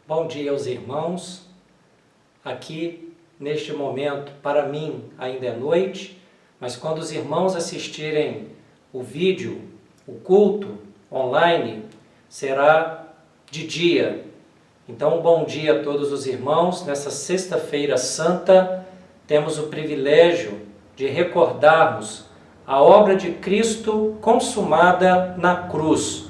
Bom dia aos irmãos. Aqui, neste momento, para mim ainda é noite, mas quando os irmãos assistirem o vídeo, o culto online, será de dia. Então, bom dia a todos os irmãos. Nessa sexta-feira santa, temos o privilégio de recordarmos a obra de Cristo consumada na cruz.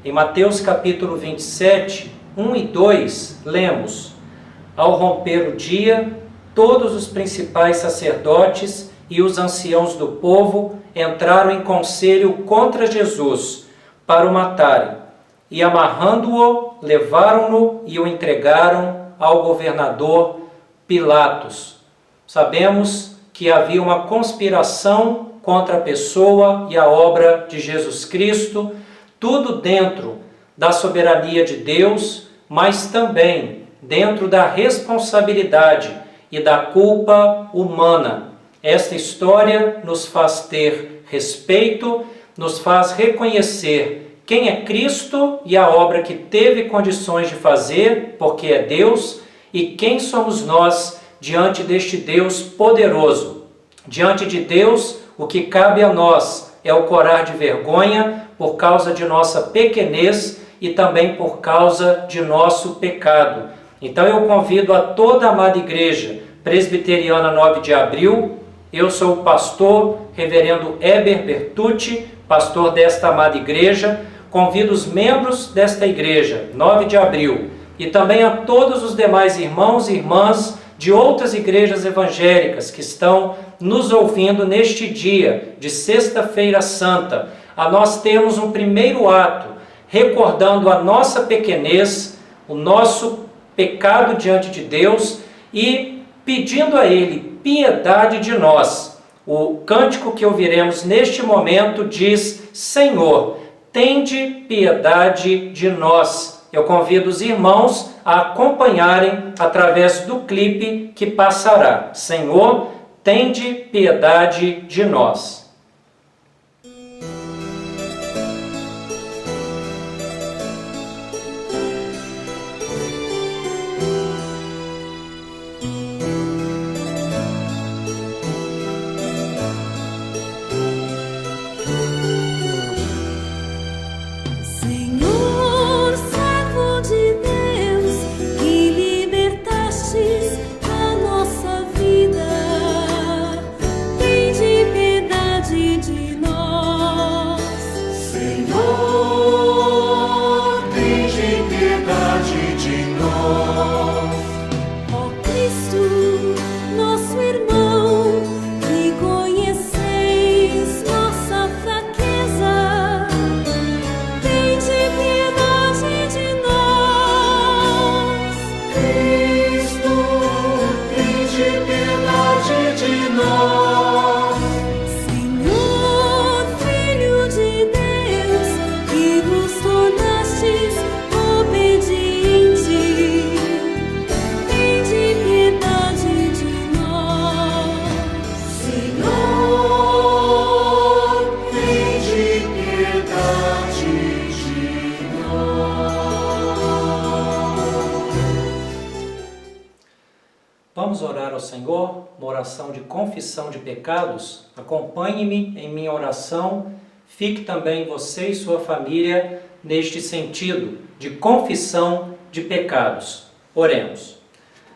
Em Mateus capítulo 27, 1 e 2, lemos: Ao romper o dia, todos os principais sacerdotes e os anciãos do povo entraram em conselho contra Jesus para o matarem, e amarrando-o, levaram-no e o entregaram ao governador Pilatos. Sabemos que havia uma conspiração contra a pessoa e a obra de Jesus Cristo, tudo dentro da soberania de Deus, mas também dentro da responsabilidade e da culpa humana. Esta história nos faz ter respeito, nos faz reconhecer quem é Cristo e a obra que teve condições de fazer, porque é Deus, e quem somos nós diante deste Deus poderoso. Diante de Deus, o que cabe a nós é o corar de vergonha por causa de nossa pequenez e também por causa de nosso pecado. Então eu convido a toda a amada Igreja Presbiteriana 9 de Abril. Eu sou o pastor reverendo Heber Bertucci, pastor desta amada igreja. Convido os membros desta igreja 9 de Abril e também a todos os demais irmãos e irmãs de outras igrejas evangélicas que estão nos ouvindo neste dia de sexta-feira santa, a nós termos um primeiro ato, recordando a nossa pequenez, o nosso pecado diante de Deus e pedindo a Ele piedade de nós. O cântico que ouviremos neste momento diz: Senhor, tende piedade de nós. Eu convido os irmãos a acompanharem através do clipe que passará. Senhor, tende piedade de nós. Vamos orar ao Senhor, uma oração de confissão de pecados. Acompanhe-me em minha oração, fique também você e sua família neste sentido de confissão de pecados. Oremos.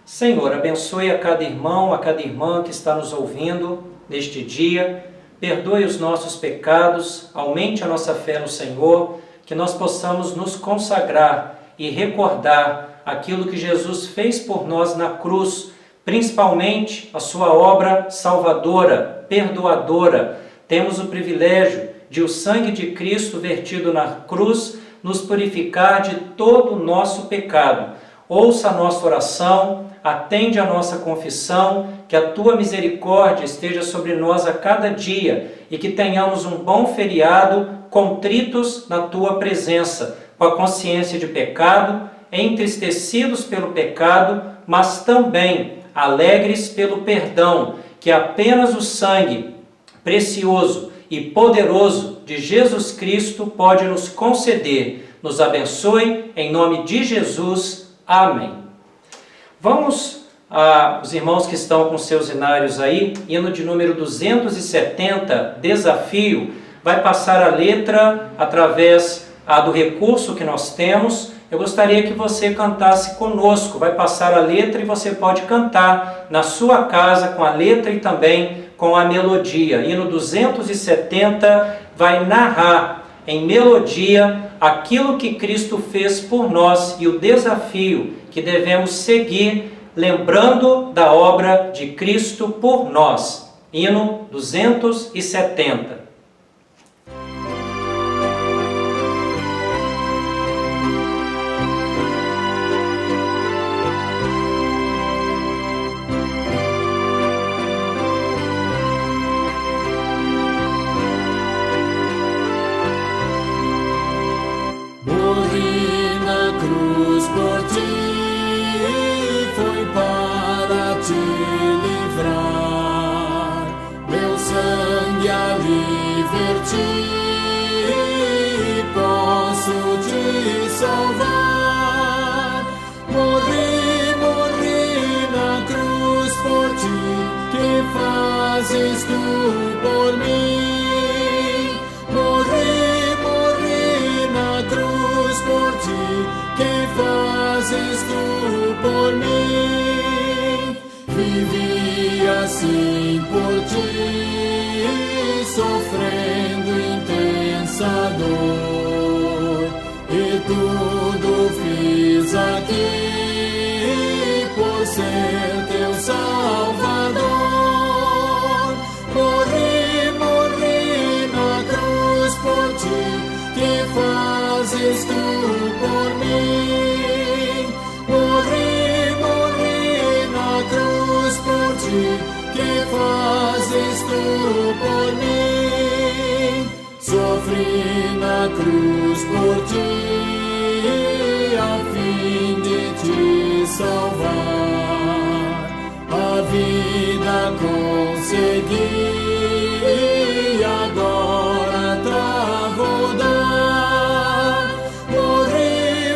Senhor, abençoe a cada irmão, a cada irmã que está nos ouvindo neste dia, perdoe os nossos pecados, aumente a nossa fé no Senhor, que nós possamos nos consagrar e recordar aquilo que Jesus fez por nós na cruz, principalmente a sua obra salvadora, perdoadora. Temos o privilégio de o sangue de Cristo vertido na cruz nos purificar de todo o nosso pecado. Ouça a nossa oração, atende a nossa confissão, que a tua misericórdia esteja sobre nós a cada dia e que tenhamos um bom feriado contritos na tua presença, com a consciência de pecado, entristecidos pelo pecado, mas também alegres pelo perdão que apenas o sangue precioso e poderoso de Jesus Cristo pode nos conceder. Nos abençoe, em nome de Jesus. Amém. Vamos, os irmãos que estão com seus inários aí, hino de número 270, Desafio, vai passar a letra através do recurso que nós temos. Eu gostaria que você cantasse conosco, vai passar a letra e você pode cantar na sua casa com a letra e também com a melodia. Hino 270 vai narrar em melodia aquilo que Cristo fez por nós e o desafio que devemos seguir, lembrando da obra de Cristo por nós. Hino 270. Fazes tu por mim, morri na cruz por ti, que fazes tu por mim, vivi assim por ti, sofrendo intensa dor, e tudo fiz aqui por ser teu Salvador. Que fazes tu por mim, morri na cruz por ti, que fazes tu por mim, sofri na cruz por ti, a fim de te salvar, a vida consegui, agora vou dar. Morri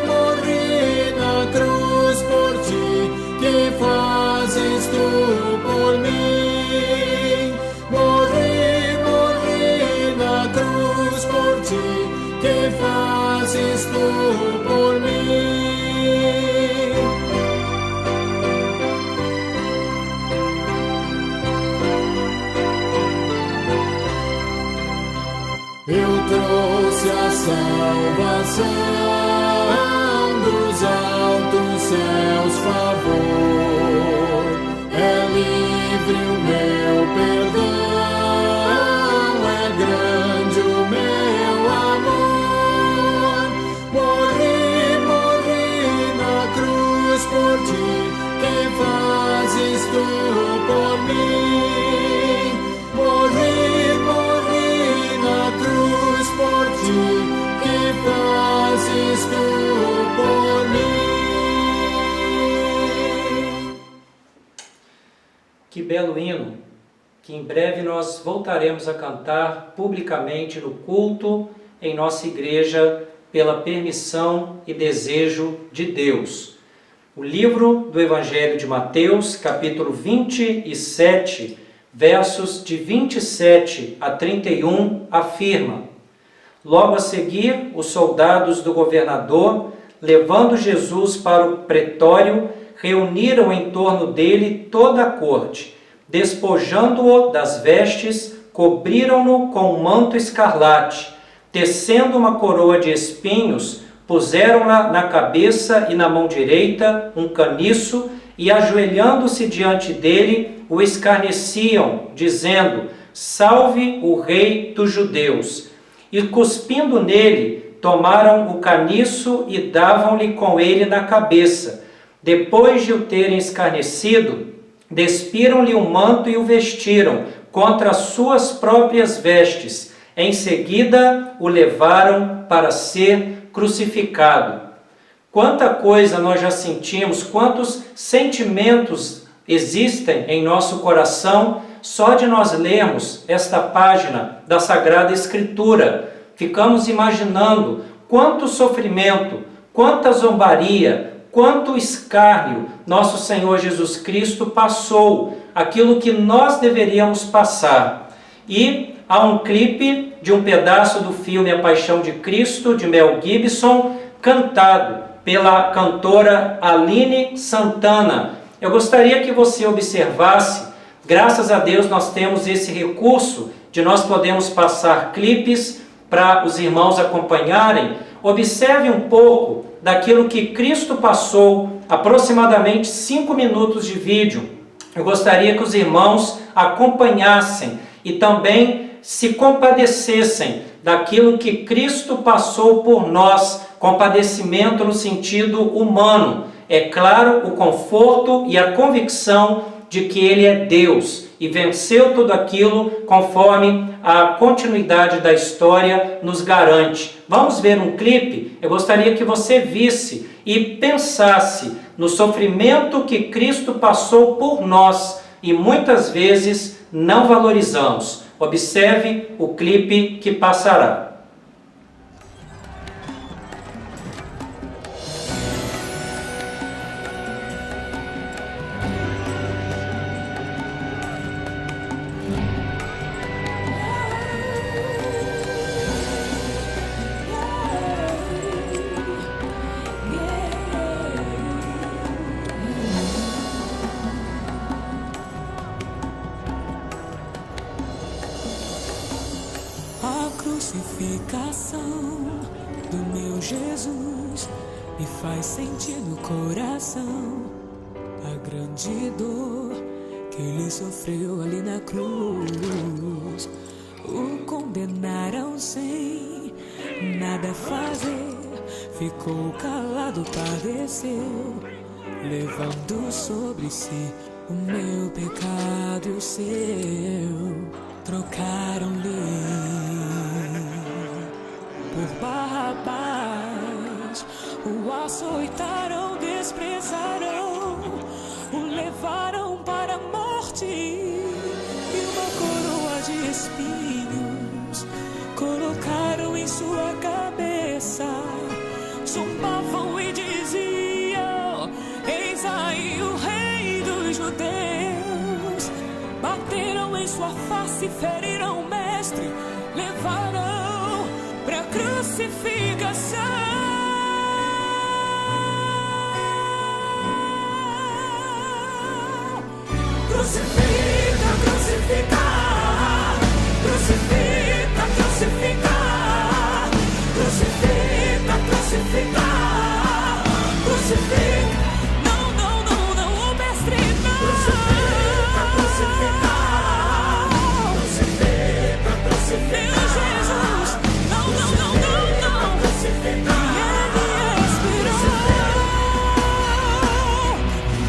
na cruz por ti, que fazes tu por mim. Morri na cruz por ti, que fazes tu por mim. Eu trouxe a salvação dos altos céus, favor. É livre o meu perdão, é grande o meu amor. Morri na cruz por ti, que fazes tu por mim. Morri na cruz por ti, que fazes tu por mim. Que belo hino, que em breve nós voltaremos a cantar publicamente no culto em nossa igreja, pela permissão e desejo de Deus. O livro do Evangelho de Mateus, capítulo 27, versos de 27 a 31, afirma: Logo a seguir, os soldados do governador, levando Jesus para o pretório, reuniram em torno dele toda a corte. Despojando-o das vestes, cobriram-no com um manto escarlate. Tecendo uma coroa de espinhos, puseram-na na cabeça e na mão direita um caniço, e ajoelhando-se diante dele, o escarneciam, dizendo: Salve o rei dos judeus! E cuspindo nele, tomaram o caniço e davam-lhe com ele na cabeça. Depois de o terem escarnecido, despiram-lhe o manto e o vestiram contra as suas próprias vestes. Em seguida, o levaram para ser crucificado. Quanta coisa nós já sentimos, quantos sentimentos existem em nosso coração só de nós lermos esta página da Sagrada Escritura. Ficamos imaginando quanto sofrimento, quanta zombaria, quanto escárnio nosso Senhor Jesus Cristo passou, aquilo que nós deveríamos passar. E há um clipe de um pedaço do filme A Paixão de Cristo, de Mel Gibson, cantado pela cantora Aline Santana. Eu gostaria que você observasse, graças a Deus nós temos esse recurso de nós podemos passar clipes para os irmãos acompanharem. Observe um pouco daquilo que Cristo passou, aproximadamente 5 minutos de vídeo. Eu gostaria que os irmãos acompanhassem e também se compadecessem daquilo que Cristo passou por nós, compadecimento no sentido humano. É claro, o conforto e a convicção de que Ele é Deus e venceu tudo aquilo conforme a continuidade da história nos garante. Vamos ver um clipe? Eu gostaria que você visse e pensasse no sofrimento que Cristo passou por nós e muitas vezes não valorizamos. Observe o clipe que passará. Crucificação do meu Jesus me faz sentir no coração a grande dor que ele sofreu ali na cruz. O condenaram sem nada fazer, ficou calado, padeceu, levando sobre si o meu pecado e o seu. Trocaram-lhe por Barrabás, o açoitaram, desprezaram, o levaram para a morte, e uma coroa de espinhos colocaram em sua cabeça, zombavam e diziam: eis aí o rei dos judeus. Bateram em sua face, feriram o mestre, levaram pra crucificação. Crucifica, crucifica, crucifica, crucifica, crucifica, crucifica, crucifica. Não, não, não, não, o mestre não. Crucifica, crucifica, crucifica, crucifica. Meu Jesus, não, não, não, não, não. Crucifica. E ele expirou.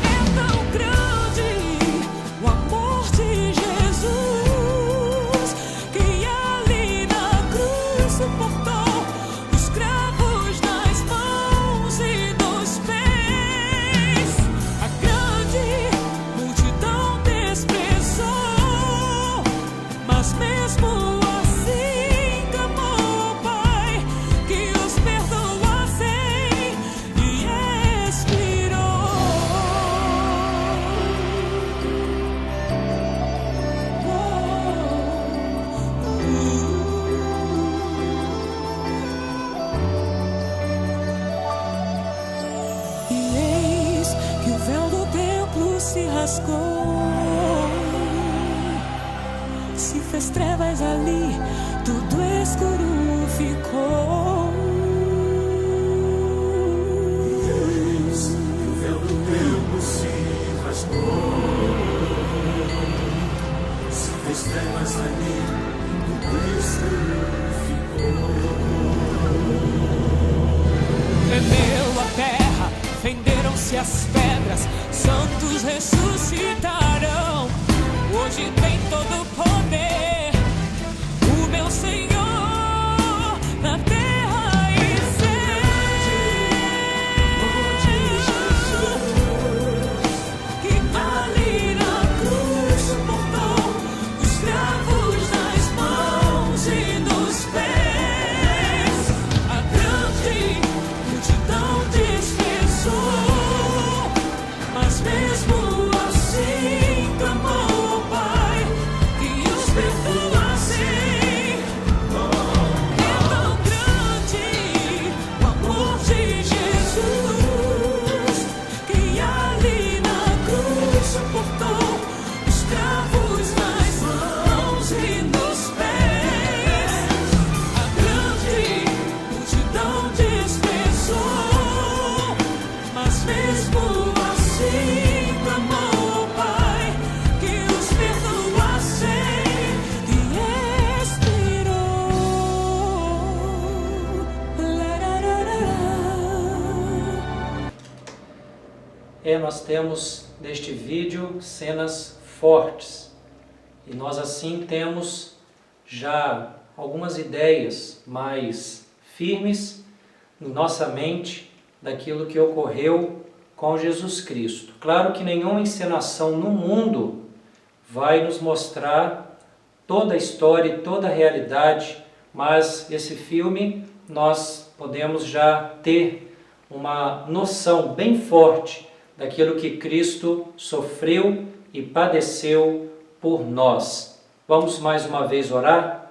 É tão grande o amor de Jesus que ali na cruz suportou os cravos nas mãos e nos pés. A grande multidão desprezou, mas mesmo assim clamou ao Pai que os perdoassem e expirou. E eis que o véu do templo se rasgou, se fez trevas ali, tudo escuro ficou. Eis que o véu do templo se rasgou, se fez trevas ali, tudo escuro ficou. Tremeu a terra, fenderam-se as pedras, santos ressuscitaram. Hoje tem todo o poder o meu Senhor na terra e que ali na cruz suportou os cravos nas mãos e nos pés. A grande multidão desprezou, Nós temos neste vídeo cenas fortes e nós assim temos já algumas ideias mais firmes em nossa mente daquilo que ocorreu com Jesus Cristo. Claro que nenhuma encenação no mundo vai nos mostrar toda a história e toda a realidade, mas esse filme nós podemos já ter uma noção bem forte daquilo que Cristo sofreu e padeceu por nós. Vamos mais uma vez orar?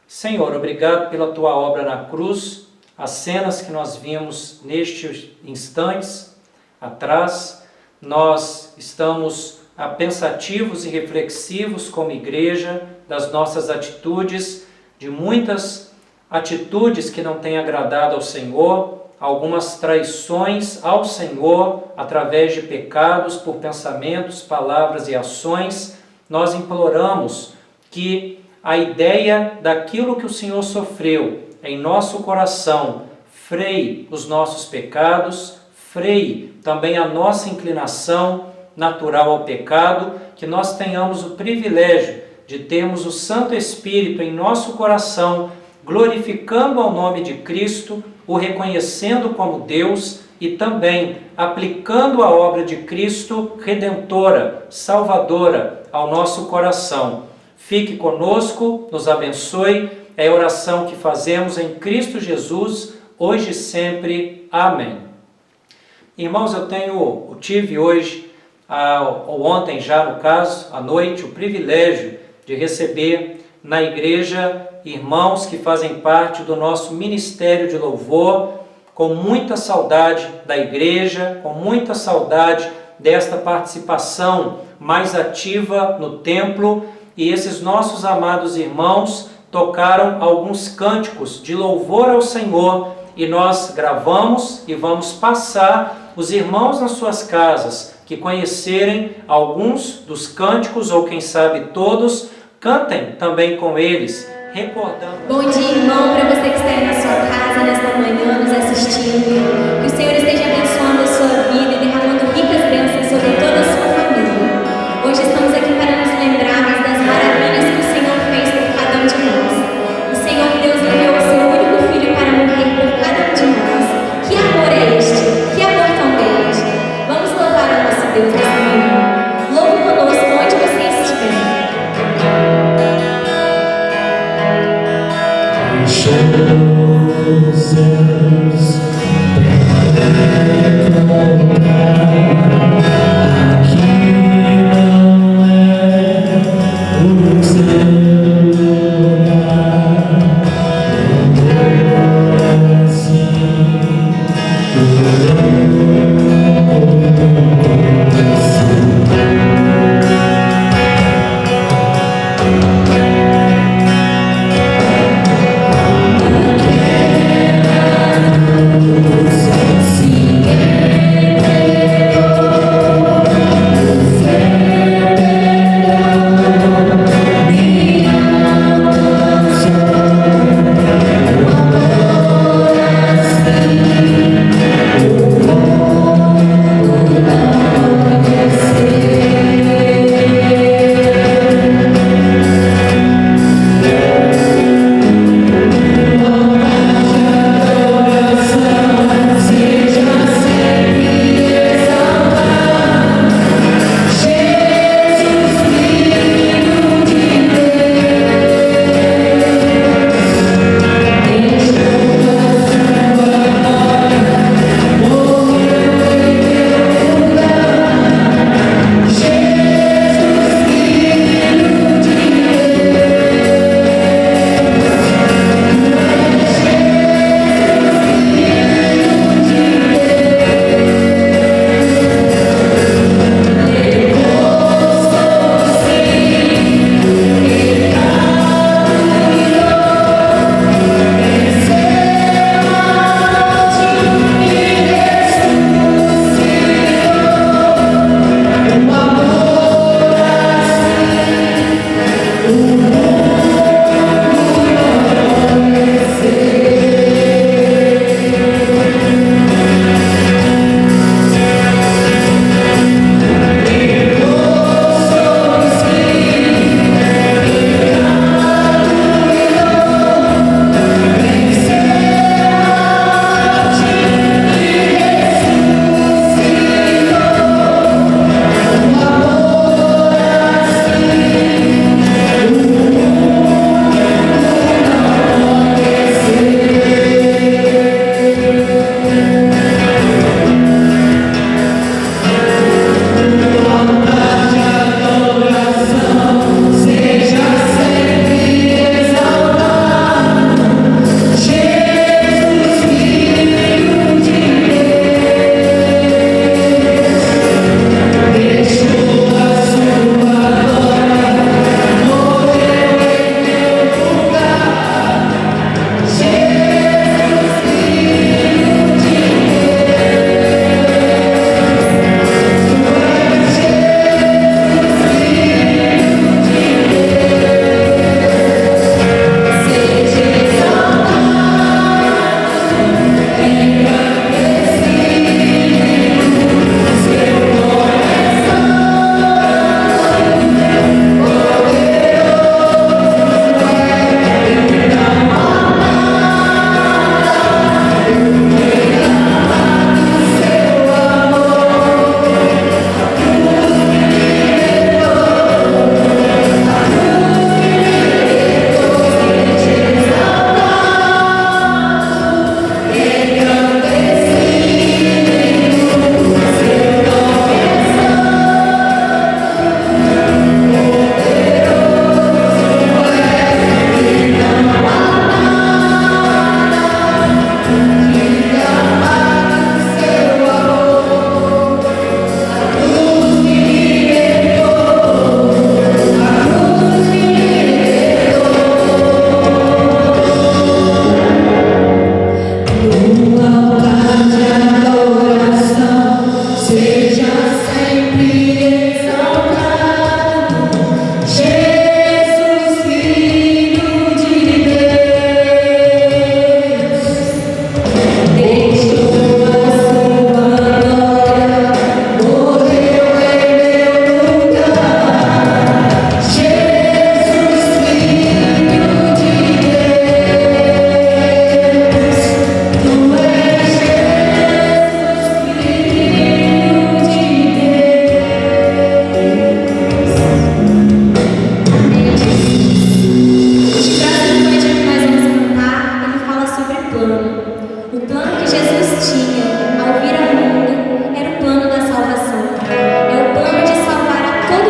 Senhor, obrigado pela Tua obra na cruz, as cenas que nós vimos nestes instantes atrás, nós estamos pensativos e reflexivos como igreja das nossas atitudes, de muitas atitudes que não têm agradado ao Senhor, algumas traições ao Senhor através de pecados por pensamentos, palavras e ações. Nós imploramos que a ideia daquilo que o Senhor sofreu em nosso coração freie os nossos pecados, freie também a nossa inclinação natural ao pecado, que nós tenhamos o privilégio de termos o Santo Espírito em nosso coração, glorificando ao nome de Cristo, o reconhecendo como Deus e também aplicando a obra de Cristo redentora, salvadora ao nosso coração. Fique conosco, nos abençoe, é a oração que fazemos em Cristo Jesus, hoje e sempre. Amém. Irmãos, eu tive hoje, ou ontem já no caso, à noite, o privilégio de receber na igreja irmãos que fazem parte do nosso ministério de louvor, com muita saudade da igreja, com muita saudade desta participação mais ativa no templo, e esses nossos amados irmãos tocaram alguns cânticos de louvor ao Senhor, e nós gravamos e vamos passar os irmãos nas suas casas que conhecerem alguns dos cânticos, ou quem sabe todos, cantem também com eles, recordando. Bom dia, irmão, para você que está aí na sua casa nesta manhã nos assistindo. Que o Senhor esteja abençoando a sua vida e derramando ricas bênçãos sobre toda a sua família. Hoje estamos aqui para nos lembrarmos das maravilhas que o Senhor fez por cada um de nós. O Senhor Deus enviou o seu único filho para morrer por cada um de nós. Que amor é este? Que amor tão grande? Vamos louvar o nosso Deus nesta manhã. Louve conosco onde você estiver. Jesus,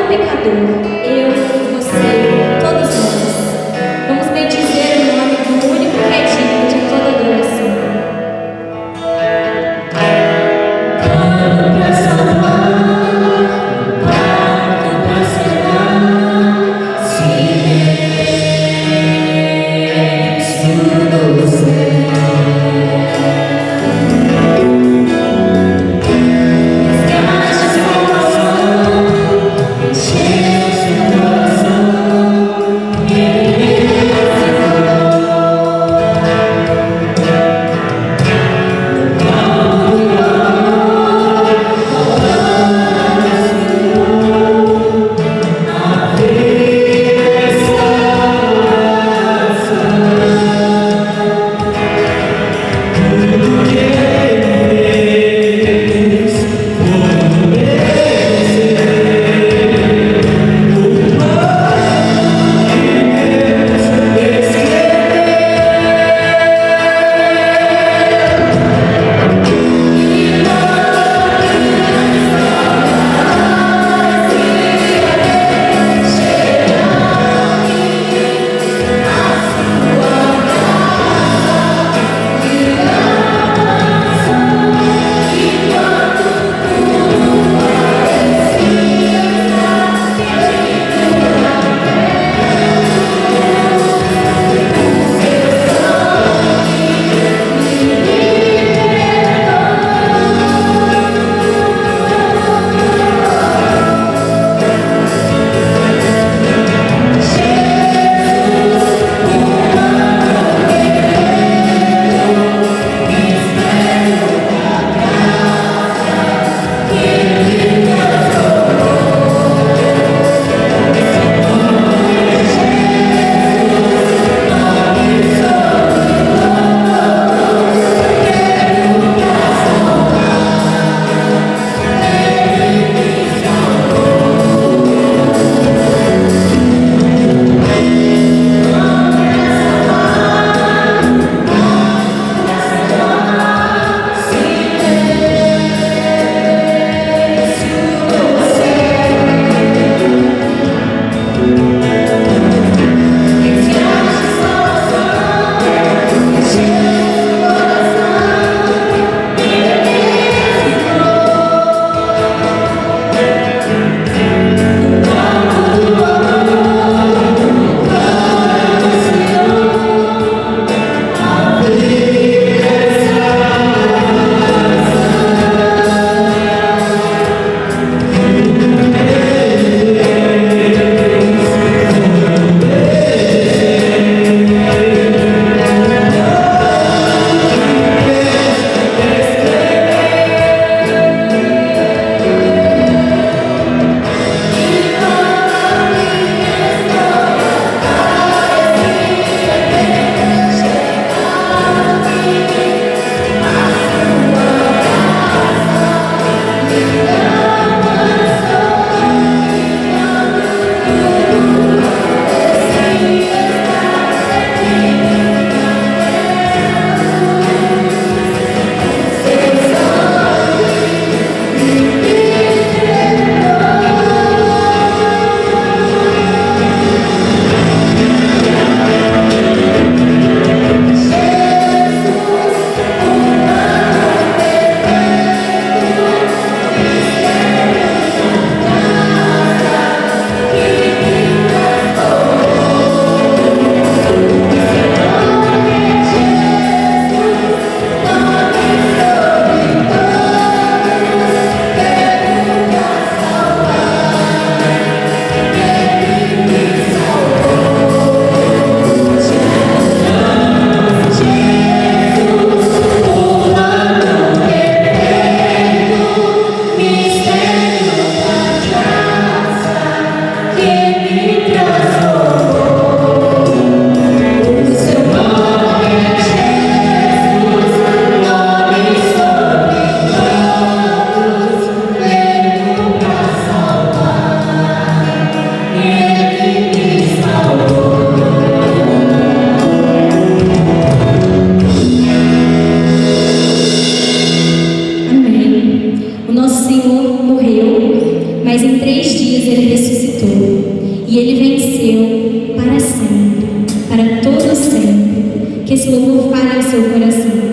pecador. Eu, você, todos nós. Vamos bendizer o nome do único que é digno de toda adoração. Para salvar, para salvar, silêncio do céu. Resgate salvação, encheu-se mas em 3 dias ele ressuscitou. E ele venceu para sempre, para todo sempre. Que esse louvor fale ao seu coração.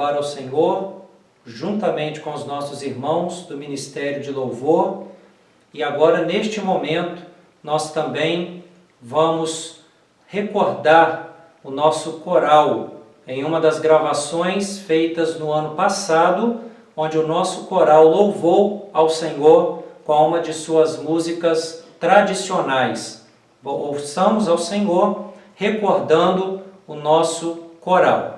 louvar ao Senhor, juntamente com os nossos irmãos do Ministério de Louvor. E agora, neste momento, nós também vamos recordar o nosso coral em uma das gravações feitas no ano passado, onde o nosso coral louvou ao Senhor com uma de suas músicas tradicionais. Ouçamos ao Senhor recordando o nosso coral.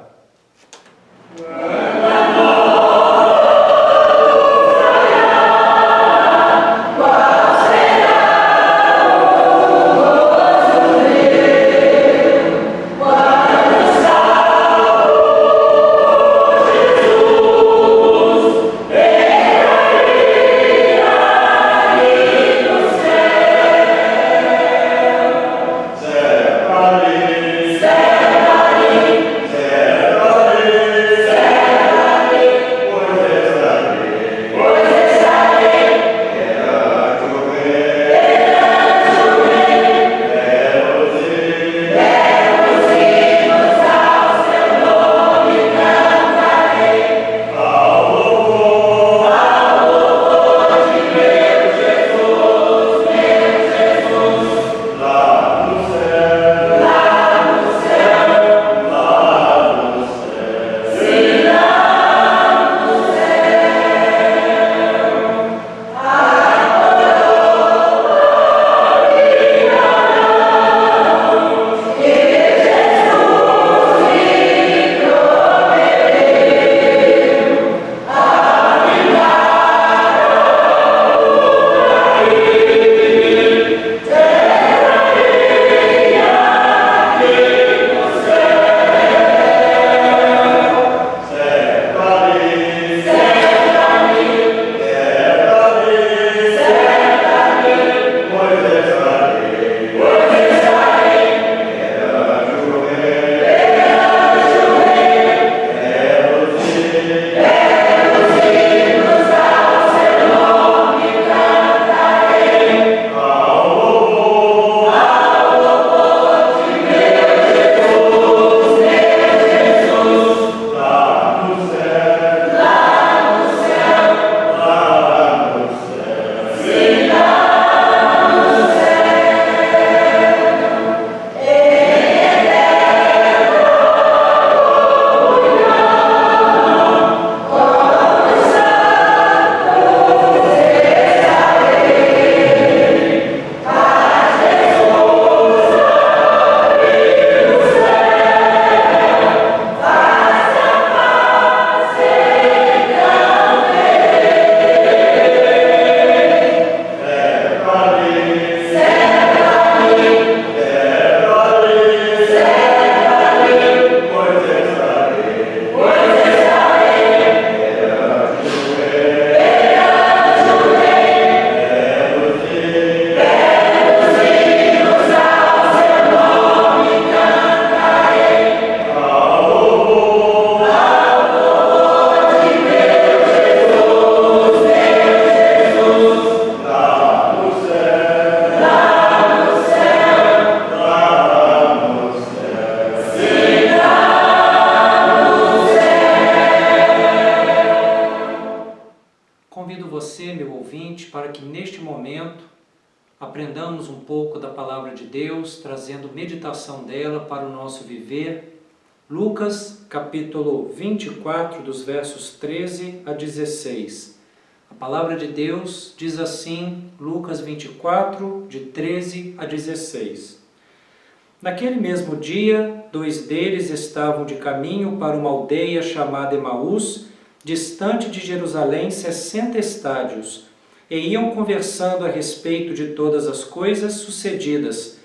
você, meu ouvinte, para que neste momento aprendamos um pouco da Palavra de Deus, trazendo meditação dela para o nosso viver. Lucas, capítulo 24, dos versos 13 a 16. A Palavra de Deus diz assim, Lucas 24, de 13 a 16. Naquele mesmo dia, 2 deles estavam de caminho para uma aldeia chamada Emaús, distante de Jerusalém 60 estádios, e iam conversando a respeito de todas as coisas sucedidas.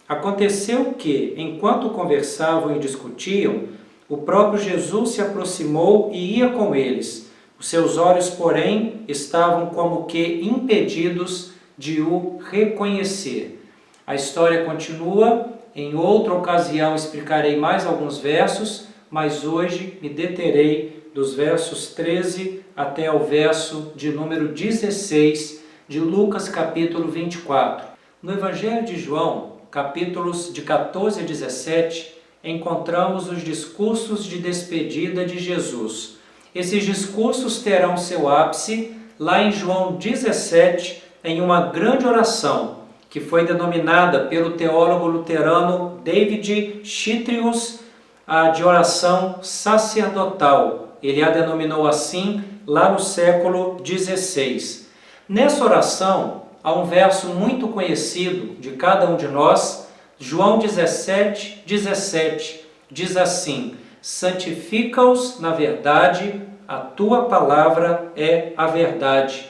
Aconteceu que, enquanto conversavam e discutiam, o próprio Jesus se aproximou e ia com eles. Os seus olhos, porém, estavam como que impedidos de o reconhecer. A história continua. Em outra ocasião explicarei mais alguns versos, mas hoje me deterei dos versos 13 até o verso de número 16 de Lucas capítulo 24. No Evangelho de João, capítulos de 14 a 17, encontramos os discursos de despedida de Jesus. Esses discursos terão seu ápice lá em João 17, em uma grande oração, que foi denominada pelo teólogo luterano David Chytrius de oração sacerdotal. Ele a denominou assim lá no século XVI. Nessa oração, há um verso muito conhecido de cada um de nós, João 17, 17, diz assim: santifica-os na verdade, a tua palavra é a verdade.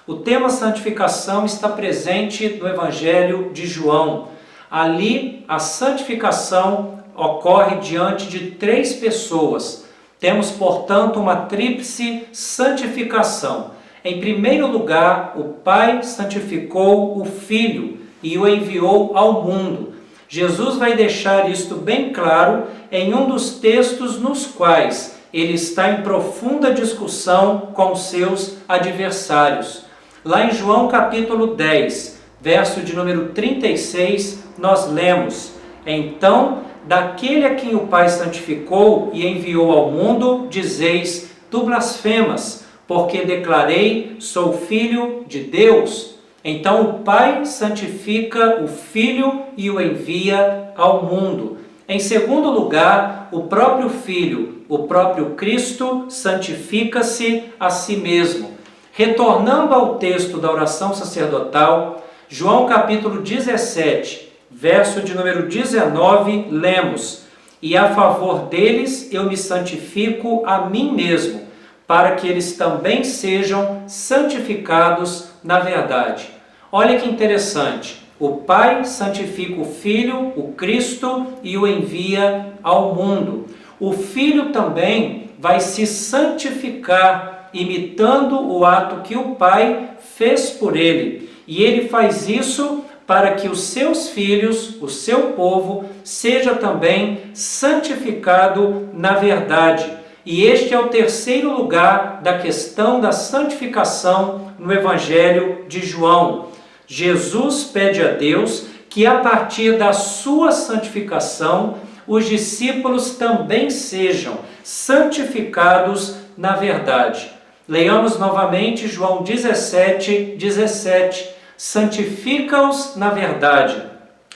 O tema santificação está presente no Evangelho de João. Ali, a santificação ocorre diante de 3 pessoas. Temos, portanto, uma tríplice santificação. Em primeiro lugar, o Pai santificou o Filho e o enviou ao mundo. Jesus vai deixar isto bem claro em um dos textos nos quais ele está em profunda discussão com seus adversários. Lá em João capítulo 10, verso de número 36, nós lemos: então, daquele a quem o Pai santificou e enviou ao mundo, dizeis, tu blasfemas, porque declarei, sou filho de Deus. Então o Pai santifica o Filho e o envia ao mundo. Em segundo lugar, o próprio Filho, o próprio Cristo, santifica-se a si mesmo. Retornando ao texto da oração sacerdotal, João capítulo 17, verso de número 19, lemos: e a favor deles eu me santifico a mim mesmo, para que eles também sejam santificados na verdade. Olha que interessante, o Pai santifica o Filho, o Cristo, e o envia ao mundo. O Filho também vai se santificar, imitando o ato que o Pai fez por ele. E ele faz isso para que os seus filhos, o seu povo, seja também santificado na verdade. E este é o terceiro lugar da questão da santificação no Evangelho de João. Jesus pede a Deus que a partir da sua santificação, os discípulos também sejam santificados na verdade. Leiamos novamente João 17, 17. Santifica-os na verdade.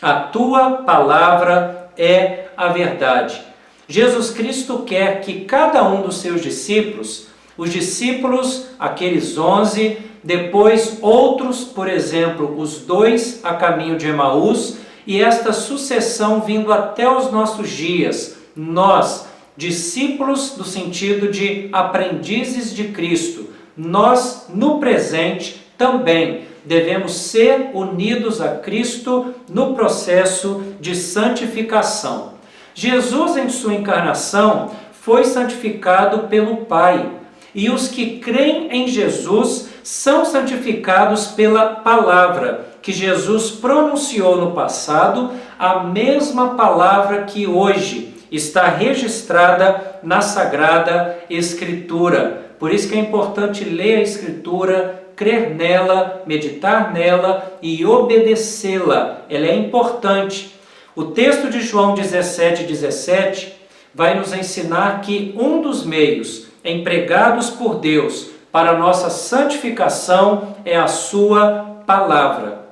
A tua palavra é a verdade. Jesus Cristo quer que cada um dos seus discípulos, os discípulos, aqueles 11, depois outros, por exemplo, os 2 a caminho de Emaús, e esta sucessão vindo até os nossos dias, nós, discípulos no sentido de aprendizes de Cristo, nós no presente também devemos ser unidos a Cristo no processo de santificação. Jesus, em sua encarnação, foi santificado pelo Pai, e os que creem em Jesus são santificados pela palavra que Jesus pronunciou no passado, a mesma palavra que hoje está registrada na Sagrada Escritura. Por isso que é importante ler a Escritura, crer nela, meditar nela e obedecê-la. Ela é importante. O texto de João 17, 17 vai nos ensinar que um dos meios empregados por Deus para a nossa santificação é a sua palavra.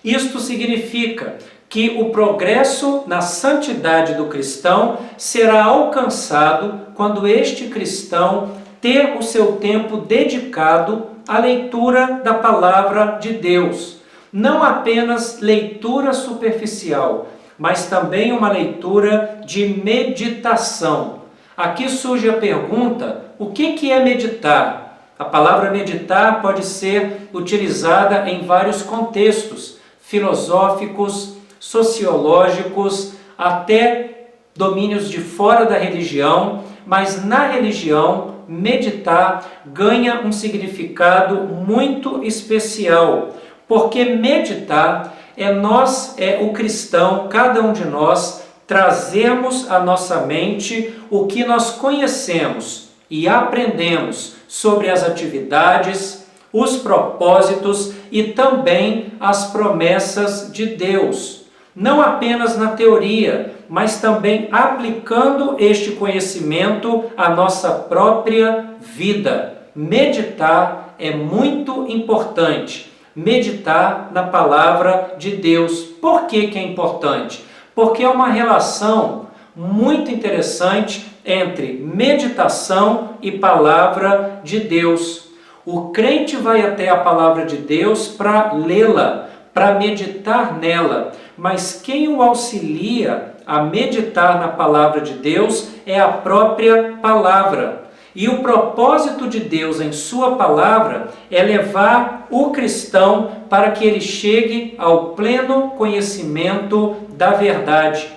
Isto significa que o progresso na santidade do cristão será alcançado quando este cristão ter o seu tempo dedicado à leitura da palavra de Deus. Não apenas leitura superficial, mas também uma leitura de meditação. Aqui surge a pergunta: o que é meditar? A palavra meditar pode ser utilizada em vários contextos, filosóficos, sociológicos, até domínios de fora da religião, mas na religião, meditar ganha um significado muito especial, porque meditar é o cristão, cada um de nós, trazemos à nossa mente o que nós conhecemos e aprendemos sobre as atividades, os propósitos e também as promessas de Deus. Não apenas na teoria, mas também aplicando este conhecimento à nossa própria vida. Meditar é muito importante. Meditar na palavra de Deus. Por que é importante? Porque é uma relação muito interessante entre meditação e palavra de Deus. O crente vai até a palavra de Deus para lê-la, para meditar nela, mas quem o auxilia a meditar na palavra de Deus é a própria palavra. E o propósito de Deus em sua palavra é levar o cristão para que ele chegue ao pleno conhecimento da verdade.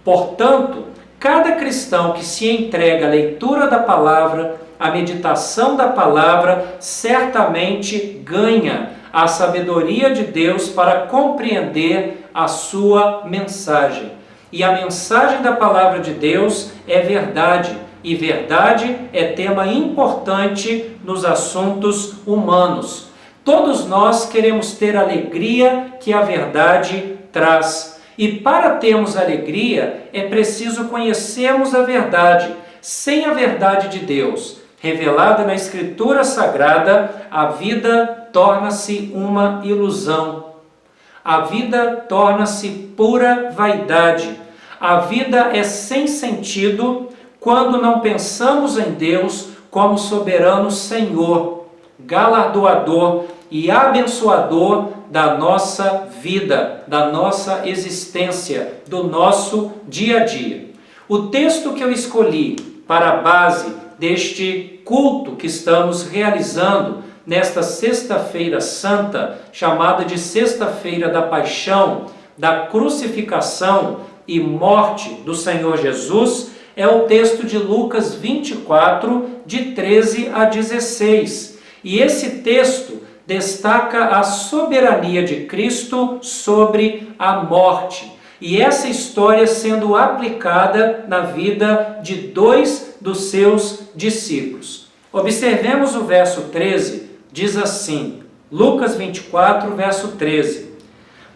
Portanto, cada cristão que se entrega à leitura da palavra, à meditação da palavra, certamente ganha a sabedoria de Deus para compreender a sua mensagem. E a mensagem da palavra de Deus é verdade. E verdade é tema importante nos assuntos humanos. Todos nós queremos ter a alegria que a verdade traz. E para termos alegria, é preciso conhecermos a verdade. Sem a verdade de Deus, revelada na Escritura Sagrada, a vida torna-se uma ilusão. A vida torna-se pura vaidade. A vida é sem sentido quando não pensamos em Deus como soberano Senhor, galardoador e abençoador da nossa vida, da nossa existência, do nosso dia a dia. O texto que eu escolhi para a base deste culto que estamos realizando nesta Sexta-feira Santa, chamada de Sexta-feira da Paixão, da Crucificação e Morte do Senhor Jesus, é o texto de Lucas 24, de 13 a 16. E esse texto destaca a soberania de Cristo sobre a morte. E essa história sendo aplicada na vida de dois dos seus discípulos. Observemos o verso 13, diz assim, Lucas 24, verso 13.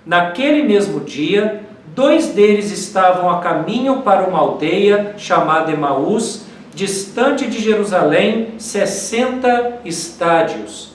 Naquele mesmo dia, 2 deles estavam a caminho para uma aldeia chamada Emaús, distante de Jerusalém, 60 estádios.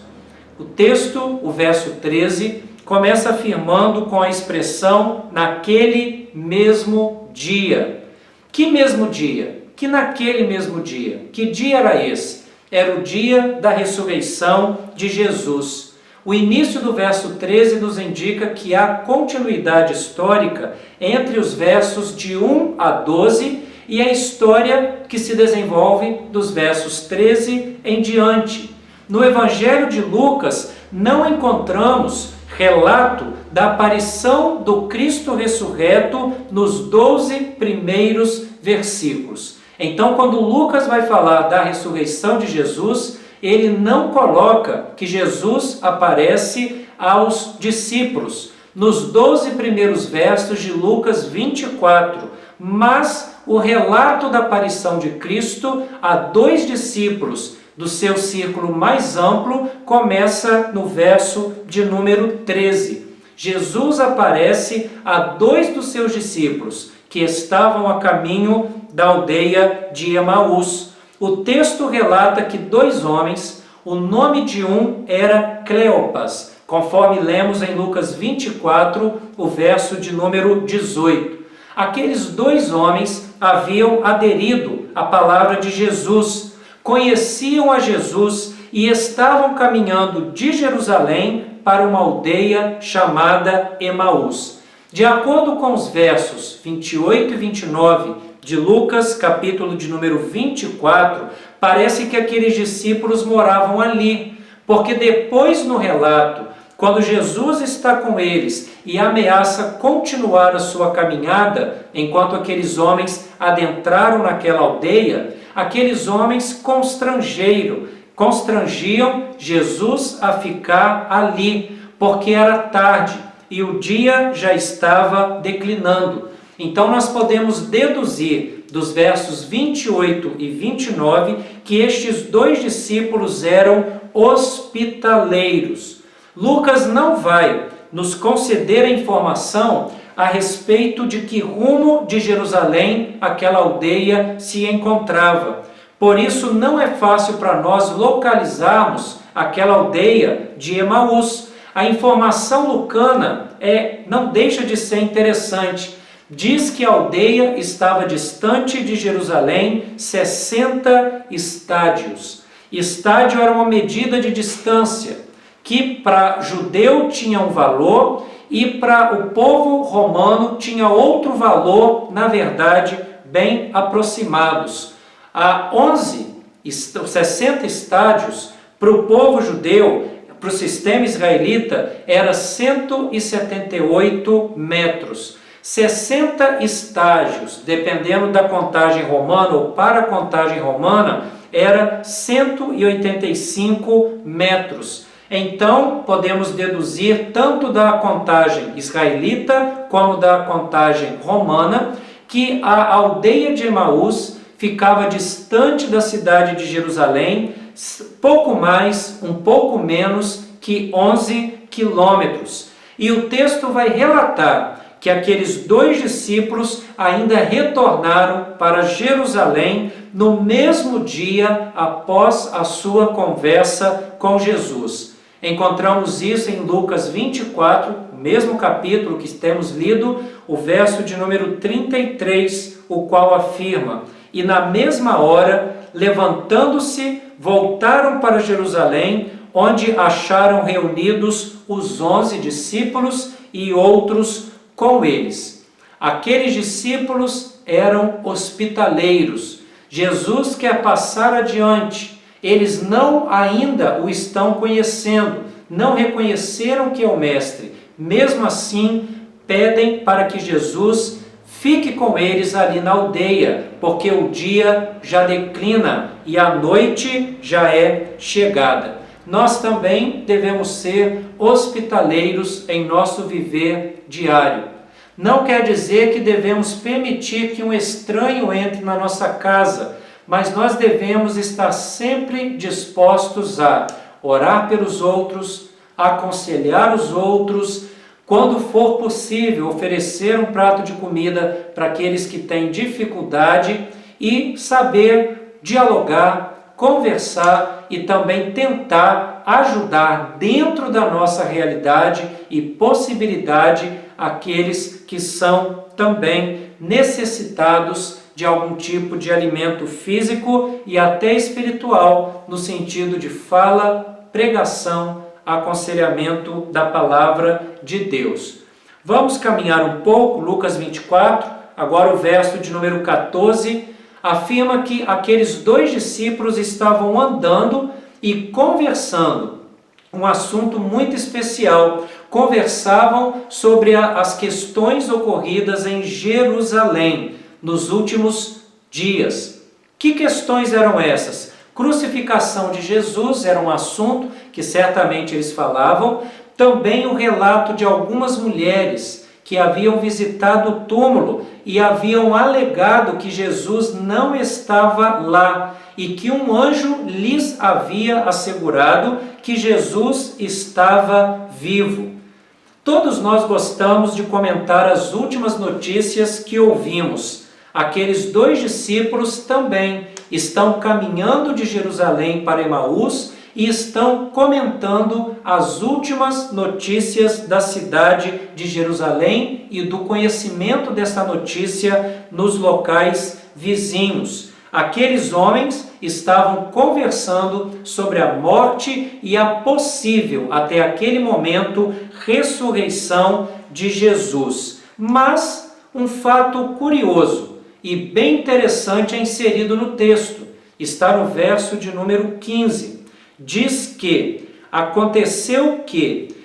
O texto, o verso 13, começa afirmando com a expressão naquele mesmo dia. Que mesmo dia? Que naquele mesmo dia? Que dia era esse? Era o dia da ressurreição de Jesus. O início do verso 13 nos indica que há continuidade histórica entre os versos de 1 a 12 e a história que se desenvolve dos versos 13 em diante. No Evangelho de Lucas, não encontramos relato da aparição do Cristo ressurreto nos 12 primeiros versículos. Então, quando Lucas vai falar da ressurreição de Jesus, ele não coloca que Jesus aparece aos discípulos nos 12 primeiros versos de Lucas 24, mas o relato da aparição de Cristo a 2 discípulos do seu círculo mais amplo começa no verso de número 13. Jesus aparece a 2 dos seus discípulos que estavam a caminho da aldeia de Emaús. O texto relata que 2 homens, O nome de um era Cleopas, conforme lemos em Lucas 24, o verso de número 18. Aqueles dois homens haviam aderido à palavra de Jesus, conheciam a Jesus e estavam caminhando de Jerusalém para uma aldeia chamada Emaús. De acordo com os versos 28 e 29 de Lucas, capítulo de número 24, parece que aqueles discípulos moravam ali, porque depois no relato, quando Jesus está com eles e ameaça continuar a sua caminhada, enquanto aqueles homens adentraram naquela aldeia, aqueles homens constrangiam Jesus a ficar ali, porque era tarde e o dia já estava declinando. Então nós podemos deduzir dos versos 28 e 29 que estes dois discípulos eram hospitaleiros. Lucas não vai nos conceder a informação a respeito de que rumo de Jerusalém aquela aldeia se encontrava. Por isso não é fácil para nós localizarmos aquela aldeia de Emaús. A informação lucana não deixa de ser interessante. Diz que a aldeia estava distante de Jerusalém 60 estádios. Estádio era uma medida de distância que para judeu tinha um valor e para o povo romano tinha outro valor, na verdade, bem aproximados. A 60 estádios para o povo judeu, para o sistema israelita, era 178 metros. 60 estágios, dependendo da contagem romana ou para a contagem romana, era 185 metros. Então, podemos deduzir tanto da contagem israelita como da contagem romana que a aldeia de Emaús ficava distante da cidade de Jerusalém, um pouco menos que 11 quilômetros. E o texto vai relatar que aqueles dois discípulos ainda retornaram para Jerusalém no mesmo dia após a sua conversa com Jesus. Encontramos isso em Lucas 24, o mesmo capítulo que temos lido, o verso de número 33, o qual afirma: "E na mesma hora, levantando-se, voltaram para Jerusalém, onde acharam reunidos os 11 discípulos e outros com eles." Aqueles discípulos eram hospitaleiros. Jesus quer passar adiante. Eles não ainda o estão conhecendo, não reconheceram que é o Mestre. Mesmo assim, pedem para que Jesus fique com eles ali na aldeia, porque o dia já declina e a noite já é chegada. Nós também devemos ser hospitaleiros em nosso viver diário. Não quer dizer que devemos permitir que um estranho entre na nossa casa, mas nós devemos estar sempre dispostos a orar pelos outros, aconselhar os outros, quando for possível, oferecer um prato de comida para aqueles que têm dificuldade e saber dialogar, conversar e também tentar ajudar dentro da nossa realidade e possibilidade aqueles que são também necessitados de algum tipo de alimento físico e até espiritual, no sentido de fala, pregação, aconselhamento da palavra de Deus. Vamos caminhar um pouco, Lucas 24, agora o verso de número 14, afirma que aqueles dois discípulos estavam andando e conversando, um assunto muito especial. Conversavam sobre as questões ocorridas em Jerusalém nos últimos dias. Que questões eram essas? Crucificação de Jesus era um assunto que certamente eles falavam. Também o relato de algumas mulheres que haviam visitado o túmulo e haviam alegado que Jesus não estava lá e que um anjo lhes havia assegurado que Jesus estava vivo. Todos nós gostamos de comentar as últimas notícias que ouvimos. Aqueles dois discípulos também estão caminhando de Jerusalém para Emaús e estão comentando as últimas notícias da cidade de Jerusalém e do conhecimento dessa notícia nos locais vizinhos. Aqueles homens estavam conversando sobre a morte e a possível, até aquele momento, ressurreição de Jesus. Mas um fato curioso e bem interessante é inserido no texto. Está no verso de número 15. Diz que aconteceu que,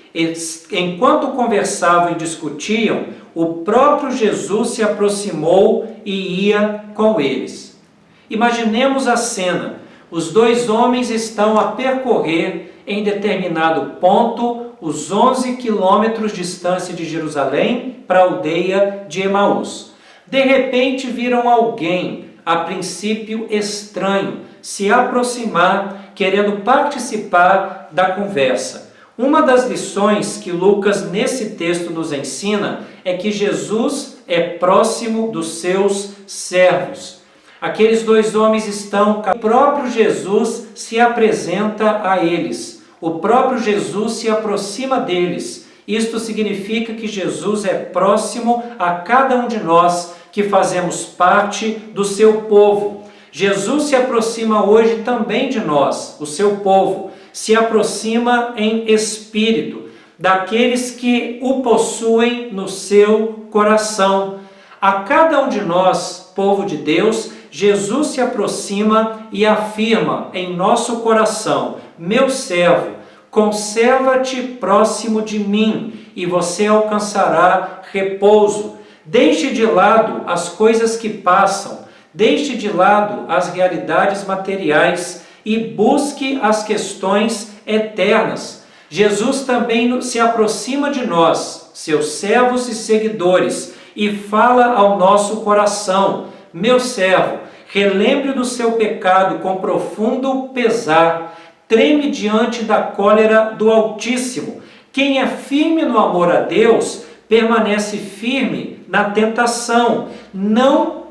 enquanto conversavam e discutiam, o próprio Jesus se aproximou e ia com eles. Imaginemos a cena. Os dois homens estão a percorrer em determinado ponto os 11 quilômetros de distância de Jerusalém para a aldeia de Emaús. De repente viram alguém, a princípio estranho, se aproximar, querendo participar da conversa. Uma das lições que Lucas nesse texto nos ensina é que Jesus é próximo dos seus servos. Aqueles dois homens estão, o próprio Jesus se apresenta a eles, o próprio Jesus se aproxima deles. Isto significa que Jesus é próximo a cada um de nós que fazemos parte do seu povo. Jesus se aproxima hoje também de nós, o seu povo, se aproxima em espírito daqueles que o possuem no seu coração. A cada um de nós, povo de Deus, Jesus se aproxima e afirma em nosso coração: meu servo, conserva-te próximo de mim e você alcançará repouso. Deixe de lado as coisas que passam, deixe de lado as realidades materiais e busque as questões eternas. Jesus também se aproxima de nós, seus servos e seguidores, e fala ao nosso coração: meu servo, relembre do seu pecado com profundo pesar, treme diante da cólera do Altíssimo. Quem é firme no amor a Deus, permanece firme na tentação, não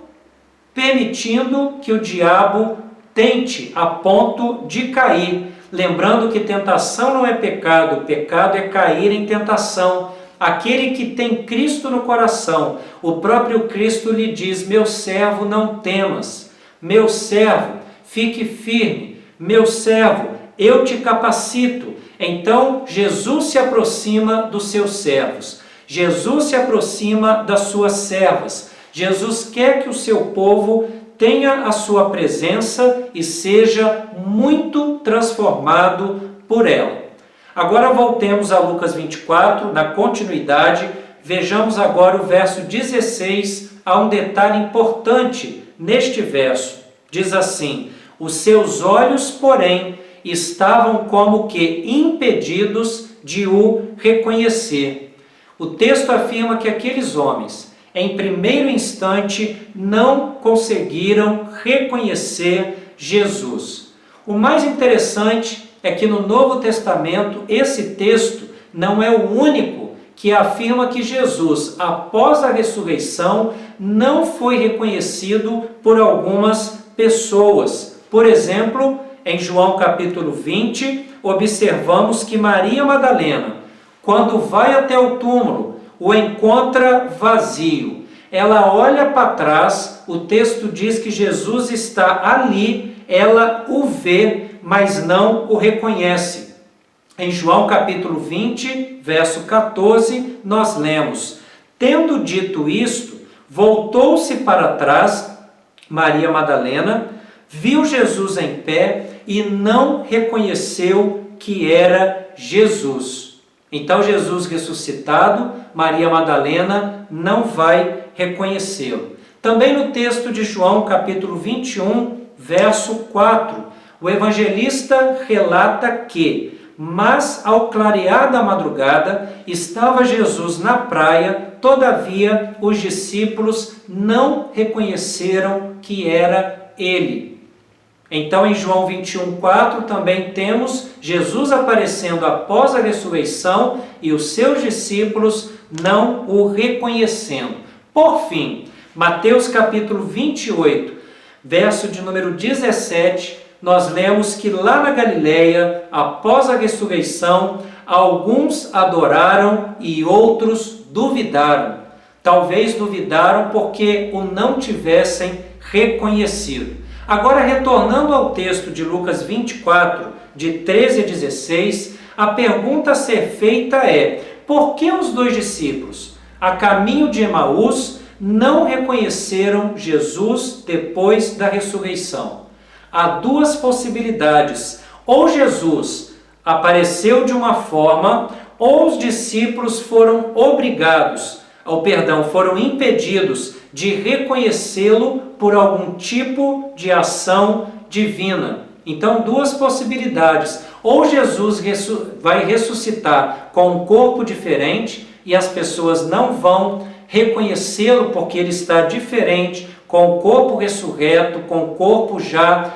permitindo que o diabo tente a ponto de cair. Lembrando que tentação não é pecado, pecado é cair em tentação. Aquele que tem Cristo no coração, o próprio Cristo lhe diz: meu servo, não temas, meu servo, fique firme, meu servo, eu te capacito. Então Jesus se aproxima dos seus servos, Jesus se aproxima das suas servas. Jesus quer que o seu povo tenha a sua presença e seja muito transformado por ela. Agora voltemos a Lucas 24, na continuidade, vejamos agora o verso 16, há um detalhe importante neste verso. Diz assim: os seus olhos, porém, estavam como que impedidos de o reconhecer. O texto afirma que aqueles homens, em primeiro instante, não conseguiram reconhecer Jesus. O mais interessante é que no Novo Testamento esse texto não é o único que afirma que Jesus, após a ressurreição, não foi reconhecido por algumas pessoas. Por exemplo, em João capítulo 20, observamos que Maria Madalena, quando vai até o túmulo, o encontra vazio. Ela olha para trás, o texto diz que Jesus está ali, ela o vê, mas não o reconhece. Em João capítulo 20, verso 14, nós lemos: tendo dito isto, voltou-se para trás, Maria Madalena, viu Jesus em pé e não reconheceu que era Jesus. Então Jesus ressuscitado, Maria Madalena não vai reconhecê-lo. Também no texto de João capítulo 21, verso 4, o evangelista relata que, mas ao clarear da madrugada, estava Jesus na praia, todavia os discípulos não reconheceram que era ele. Então em João 21, 4 também temos Jesus aparecendo após a ressurreição e os seus discípulos não o reconhecendo. Por fim, Mateus capítulo 28, verso de número 17, nós lemos que lá na Galileia, após a ressurreição, alguns adoraram e outros duvidaram. Talvez duvidaram porque o não tivessem reconhecido. Agora, retornando ao texto de Lucas 24, de 13 a 16, a pergunta a ser feita é: por que os dois discípulos, a caminho de Emaús, não reconheceram Jesus depois da ressurreição? Há duas possibilidades: ou Jesus apareceu de uma forma, ou os discípulos foram foram impedidos de reconhecê-lo por algum tipo de ação divina. Então, duas possibilidades: ou Jesus vai ressuscitar com um corpo diferente e as pessoas não vão reconhecê-lo porque ele está diferente, com o corpo ressurreto, com o corpo já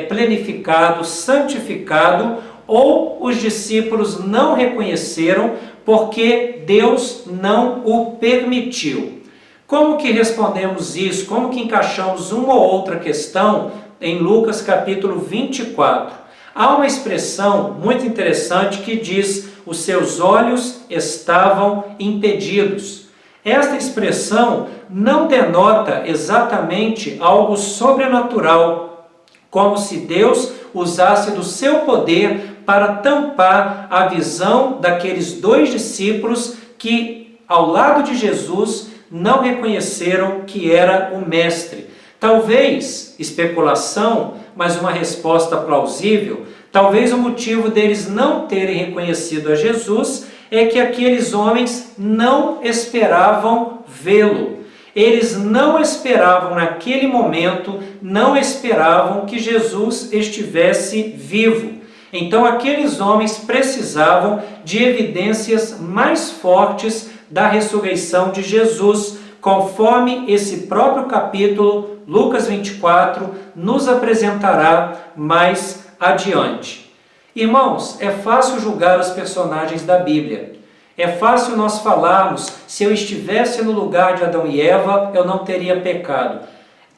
plenificado, santificado, ou os discípulos não reconheceram porque Deus não o permitiu. Como que respondemos isso? Como que encaixamos uma ou outra questão em Lucas capítulo 24? Há uma expressão muito interessante que diz: os seus olhos estavam impedidos. Esta expressão não denota exatamente algo sobrenatural, como se Deus usasse do seu poder para tampar a visão daqueles dois discípulos que, ao lado de Jesus, não reconheceram que era o Mestre. Talvez, especulação, mas uma resposta plausível, talvez o motivo deles não terem reconhecido a Jesus é que aqueles homens não esperavam vê-lo. Eles não esperavam naquele momento, não esperavam que Jesus estivesse vivo. Então aqueles homens precisavam de evidências mais fortes da ressurreição de Jesus, conforme esse próprio capítulo, Lucas 24, nos apresentará mais adiante. Irmãos, é fácil julgar os personagens da Bíblia. É fácil nós falarmos: se eu estivesse no lugar de Adão e Eva, eu não teria pecado.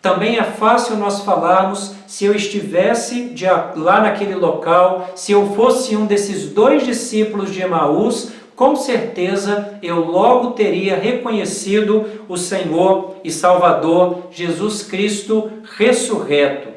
Também é fácil nós falarmos: se eu estivesse lá naquele local, se eu fosse um desses dois discípulos de Emaús, com certeza eu logo teria reconhecido o Senhor e Salvador Jesus Cristo ressurreto.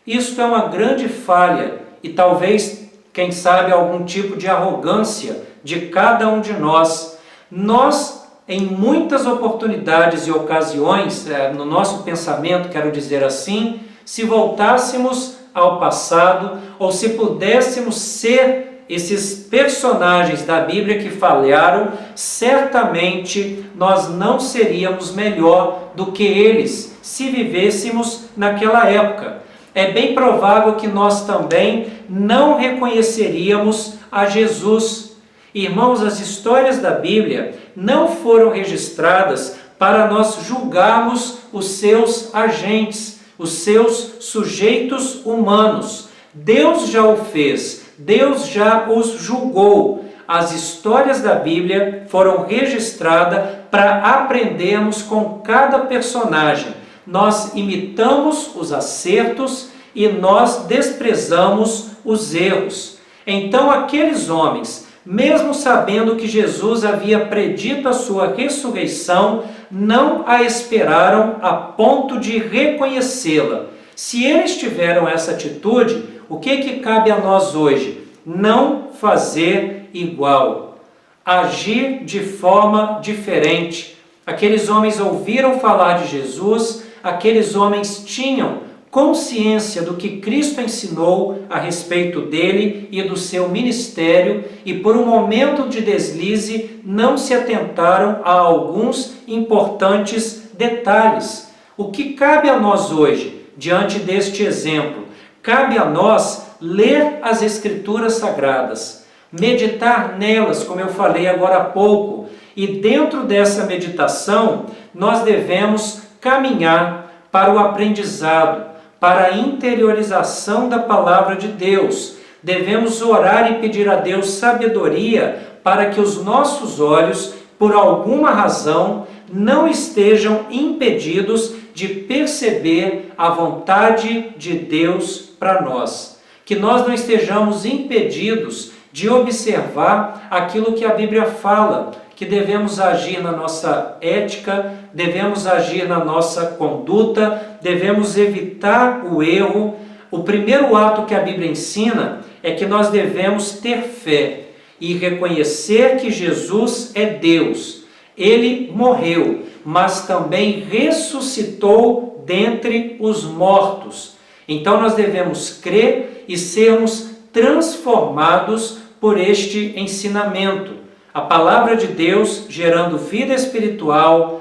Isto é uma grande falha e talvez, quem sabe, algum tipo de arrogância de cada um de nós. Nós, em muitas oportunidades e ocasiões, no nosso pensamento, quero dizer assim, se voltássemos ao passado, ou se pudéssemos ser esses personagens da Bíblia que falharam, certamente nós não seríamos melhor do que eles, se vivêssemos naquela época. É bem provável que nós também não reconheceríamos a Jesus. Irmãos, as histórias da Bíblia não foram registradas para nós julgarmos os seus agentes, os seus sujeitos humanos. Deus já o fez, Deus já os julgou. As histórias da Bíblia foram registradas para aprendermos com cada personagem. Nós imitamos os acertos e nós desprezamos os erros. Então aqueles homens, mesmo sabendo que Jesus havia predito a sua ressurreição, não a esperaram a ponto de reconhecê-la. Se eles tiveram essa atitude, o que cabe a nós hoje? Não fazer igual, agir de forma diferente. Aqueles homens ouviram falar de Jesus, aqueles homens tinham consciência do que Cristo ensinou a respeito dele e do seu ministério, e por um momento de deslize não se atentaram a alguns importantes detalhes. O que cabe a nós hoje, diante deste exemplo? Cabe a nós ler as Escrituras Sagradas, meditar nelas, como eu falei agora há pouco, e dentro dessa meditação nós devemos caminhar para o aprendizado, para a interiorização da palavra de Deus. Devemos orar e pedir a Deus sabedoria para que os nossos olhos, por alguma razão, não estejam impedidos de perceber a vontade de Deus para nós. Que nós não estejamos impedidos de observar aquilo que a Bíblia fala, que devemos agir na nossa ética, devemos agir na nossa conduta, devemos evitar o erro. O primeiro ato que a Bíblia ensina é que nós devemos ter fé e reconhecer que Jesus é Deus. Ele morreu, mas também ressuscitou dentre os mortos. Então nós devemos crer e sermos transformados por este ensinamento. A palavra de Deus gerando vida espiritual,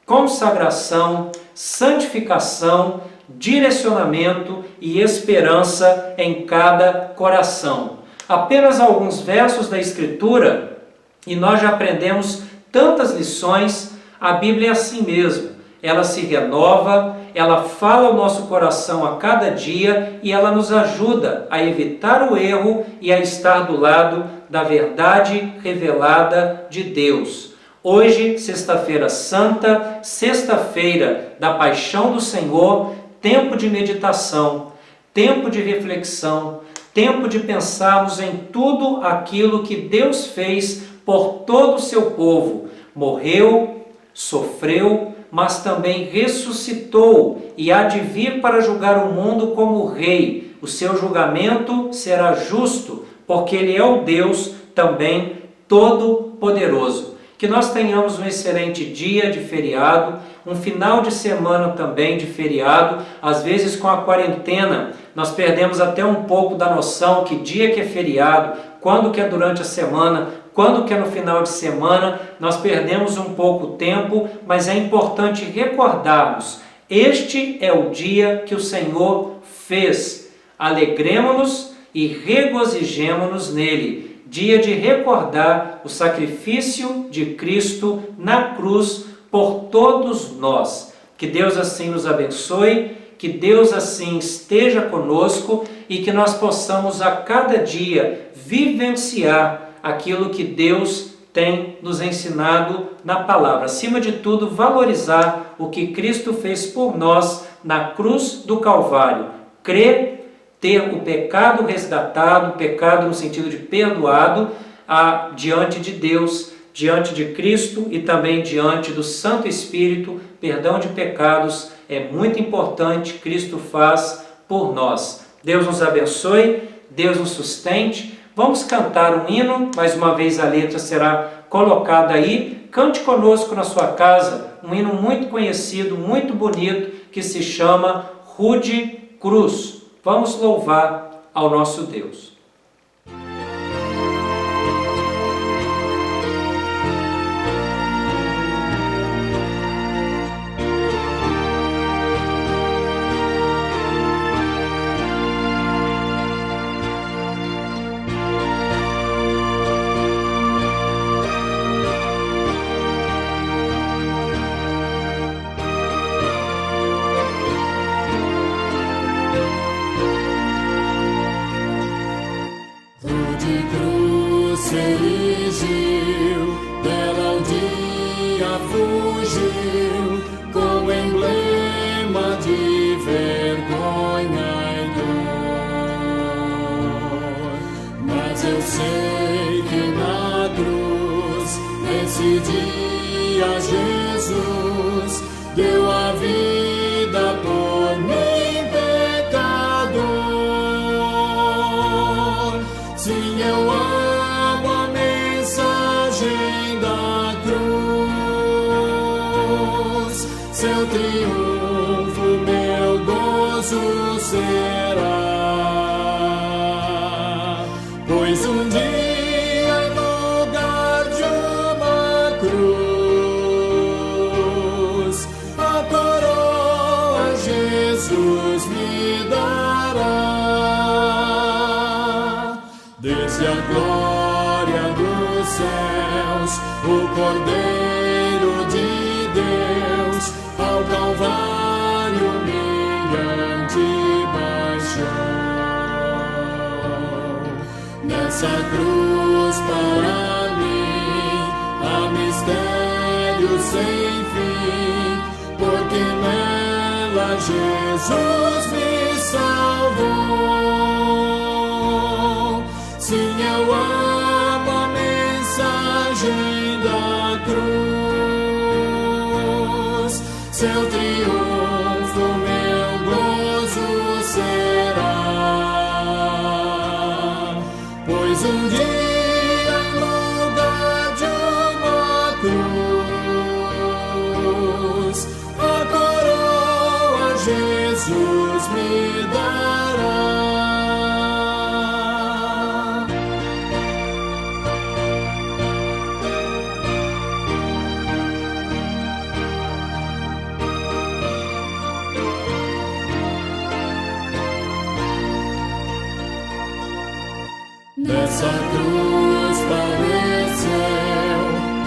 consagração, santificação, direcionamento e esperança em cada coração. Apenas alguns versos da Escritura e nós já aprendemos tantas lições. A Bíblia é assim mesmo. Ela se renova, ela fala ao nosso coração a cada dia e ela nos ajuda a evitar o erro e a estar do lado da verdade revelada de Deus. Hoje, sexta-feira santa, sexta-feira da paixão do Senhor, tempo de meditação, tempo de reflexão, tempo de pensarmos em tudo aquilo que Deus fez por todo o seu povo. Morreu, sofreu, mas também ressuscitou e há de vir para julgar o mundo como rei. O seu julgamento será justo, porque Ele é o Deus também todo-poderoso. Que nós tenhamos um excelente dia de feriado, um final de semana também de feriado. Às vezes com a quarentena nós perdemos até um pouco da noção que dia que é feriado, quando que é durante a semana, quando que é no final de semana. Nós perdemos um pouco o tempo, mas é importante recordarmos, este é o dia que o Senhor fez. Alegremo-nos e regozijemo-nos nele. Dia de recordar o sacrifício de Cristo na cruz por todos nós. Que Deus assim nos abençoe, que Deus assim esteja conosco e que nós possamos a cada dia vivenciar aquilo que Deus tem nos ensinado na palavra. Acima de tudo, valorizar o que Cristo fez por nós na cruz do Calvário. Crer, ter o pecado resgatado, pecado no sentido de perdoado, diante de Deus, diante de Cristo e também diante do Santo Espírito. Perdão de pecados é muito importante, Cristo faz por nós. Deus nos abençoe, Deus nos sustente. Vamos cantar um hino, mais uma vez a letra será colocada aí. Cante conosco na sua casa, um hino muito conhecido, muito bonito, que se chama Rude Cruz. Vamos louvar ao nosso Deus. Erigiu, dela o dia fugiu, com emblema de vergonha e dor. Mas eu sei que na cruz, nesse dia, Jesus deu a vida por mim, pecador. Sim, eu amo a mensagem da cruz, seu triunfo, meu gozo será. Pois um dia, em lugar de uma cruz, a coroa Jesus me dará. Desde a glória dos céus, o Cordeiro de Deus, ao Calvário humilhante baixou. Nessa cruz para mim há mistério sem fim, porque nela Jesus me salvou. Sim, eu amo a mensagem da cruz. Seu triunfo meu gozo será, pois um dia em lugar de uma cruz a coroa Jesus me dará. Nessa cruz padeceu,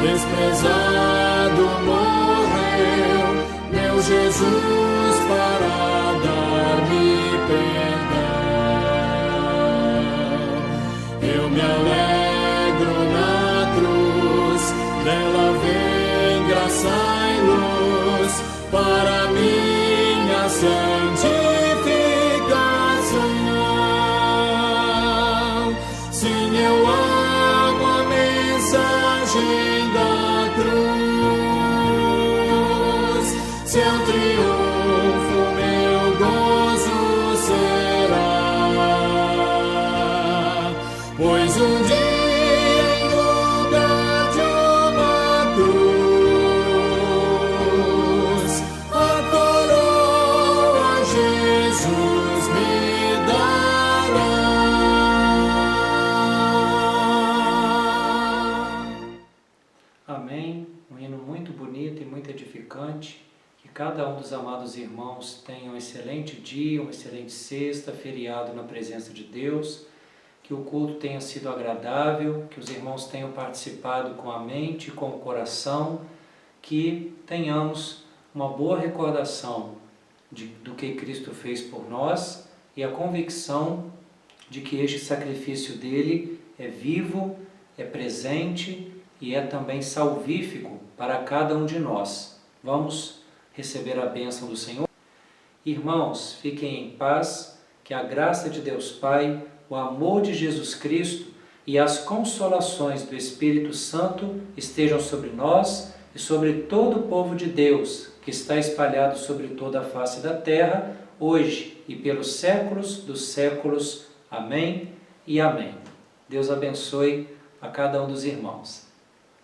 desprezado morreu, meu Jesus para dar-me perdão. Eu me alegro na cruz, dela vem graça e luz para minha santificação. Sim, eu amo a mensagem da cruz. Seu triunfo meu gozo será, pois um dia em lugar de uma cruz a coroa Jesus me dará. Amém. Um hino muito bonito e muito edificante. Que cada um dos amados irmãos tenha um excelente dia, uma excelente sexta, feriado na presença de Deus. Que o culto tenha sido agradável, que os irmãos tenham participado com a mente e com o coração. Que tenhamos uma boa recordação do que Cristo fez por nós e a convicção de que este sacrifício dele é vivo, é presente e é também salvífico para cada um de nós. Vamos receber a bênção do Senhor? Irmãos, fiquem em paz, que a graça de Deus Pai, o amor de Jesus Cristo e as consolações do Espírito Santo estejam sobre nós e sobre todo o povo de Deus, que está espalhado sobre toda a face da terra, hoje e pelos séculos dos séculos. Amém e amém. Deus abençoe a cada um dos irmãos.